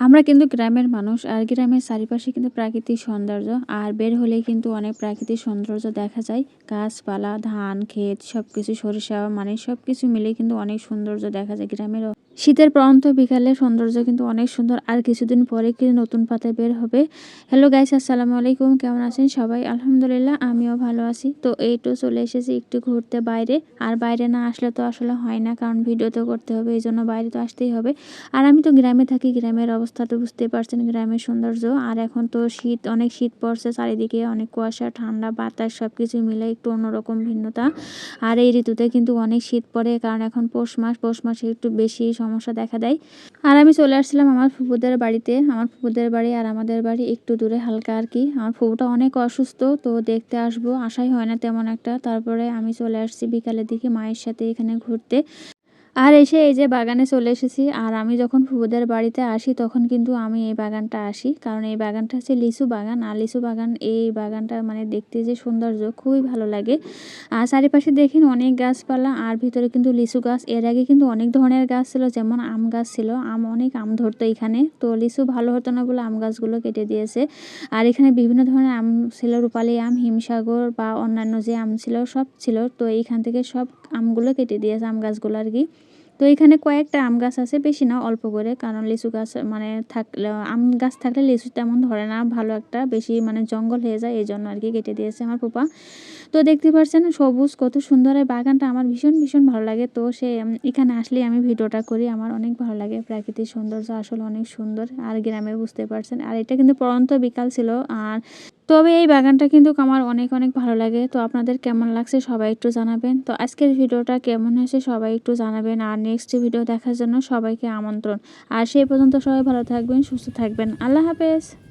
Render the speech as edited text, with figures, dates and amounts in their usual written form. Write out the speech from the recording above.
আমরা কিন্তু গ্রামের মানুষ, আর গ্রামের চারিপাশে কিন্তু প্রাকৃতিক সৌন্দর্য, আর বের হলেই কিন্তু অনেক প্রাকৃতিক সৌন্দর্য দেখা যায়। গাছপালা, ধান ক্ষেত, সবকিছু, সরিষা, মানে সবকিছু মিলে কিন্তু অনেক সৌন্দর্য দেখা যায় গ্রামের। শীতের পরন্ত বিকালে সৌন্দর্য কিন্তু অনেক সুন্দর। আর কিছুদিন পরে কিন্তু নতুন পাতা বের হবে। হ্যালো গাইস, আসসালামু আলাইকুম, কেমন আছেন সবাই? আলহামদুলিল্লাহ, আমিও ভালো আছি। তো এই তো চলে এসেছি একটু ঘুরতে বাইরে। আর বাইরে না আসলে তো আসলে হয় না, কারণ ভিডিও তো করতে হবে, এই জন্য বাইরে তো আসতেই হবে। আর আমি তো গ্রামে থাকি, গ্রামের অবস্থা তো বুঝতেই পারছেন, গ্রামের সৌন্দর্য। আর এখন তো শীত, অনেক শীত পড়ছে, চারিদিকে অনেক কুয়াশা, ঠান্ডা বাতাস, সব কিছু মিলে একটু অন্যরকম ভিন্নতা। আর এই ঋতুতে কিন্তু অনেক শীত পড়ে, কারণ এখন পৌষ মাসে একটু বেশি সমস্যা দেখা দেয়। আর আমি চলে আসছিলাম আমার ফুপুদের বাড়িতে। আমার ফুপুদের বাড়ি আর আমাদের বাড়ি একটু দূরে, হালকা আর কি। আমার ফুপুটা অনেক অসুস্থ, তো দেখতে আসবো, আশাই হয় না তেমন একটা। তারপরে আমি চলে আসছি বিকালের দিকে মায়ের সাথে এখানে ঘুরতে। আর এসে এই যে বাগানে চলে এসেছি। আর আমি যখন ফুফুদের বাড়িতে আসি তখন কিন্তু আমি এই বাগানটা আসি, কারণ এই বাগানটা হচ্ছে লিচু বাগান। আর লিচু বাগান, এই বাগানটা মানে দেখতে যে সৌন্দর্য, খুবই ভালো লাগে। আর চারিপাশে দেখেন অনেক গাছপালা, আর ভিতরে কিন্তু লিচু গাছ। এর আগে কিন্তু অনেক ধরনের গাছ ছিল, যেমন আম গাছ ছিল, অনেক আম ধরতো এখানে। তো লিচু ভালো হতো না বলে আম গাছগুলো কেটে দিয়েছে। আর এখানে বিভিন্ন ধরনের আম ছিল, রূপালী আম, হিমসাগর বা অন্যান্য যে আম ছিল সব ছিল। তো এইখান থেকে সব আমগুলো কেটে দিয়েছে, আম গাছগুলো আর কি। তো এখানে কয়েকটা আম গাছ আছে, বেশি না, অল্প করে, কারণ লিচু গাছ মানে থাকলে, আম গাছ থাকলে লিচু তেমন ধরে না ভালো একটা, বেশি মানে জঙ্গল হয়ে যায়, এই জন্য আর কি কেটে দিয়েছে আমার ফুপা। তো দেখতে পাচ্ছেন সবুজ কত সুন্দর এই বাগানটা, আমার ভীষণ ভীষণ ভালো লাগে। তো সে এখানে আসলেই আমি ভিডিওটা করি, আমার অনেক ভালো লাগে। প্রাকৃতিক সৌন্দর্য আসলে অনেক সুন্দর, আর গ্রামে বুঝতে পারছেন। আর এটা কিন্তু পড়ন্ত বিকাল ছিল। আর তবে এই বাগানটা কিন্তু আমার অনেক অনেক ভালো লাগে। তো আপনাদের কেমন লাগছে সবাই একটু জানাবেন। তো আজকের ভিডিওটা কেমন হয়েছে সবাই একটু জানাবেন। আর নেক্সট ভিডিও দেখার জন্য সবাইকে আমন্ত্রণ। আর সেই পর্যন্ত সবাই ভালো থাকবেন, সুস্থ থাকবেন। আল্লাহ হাফেজ।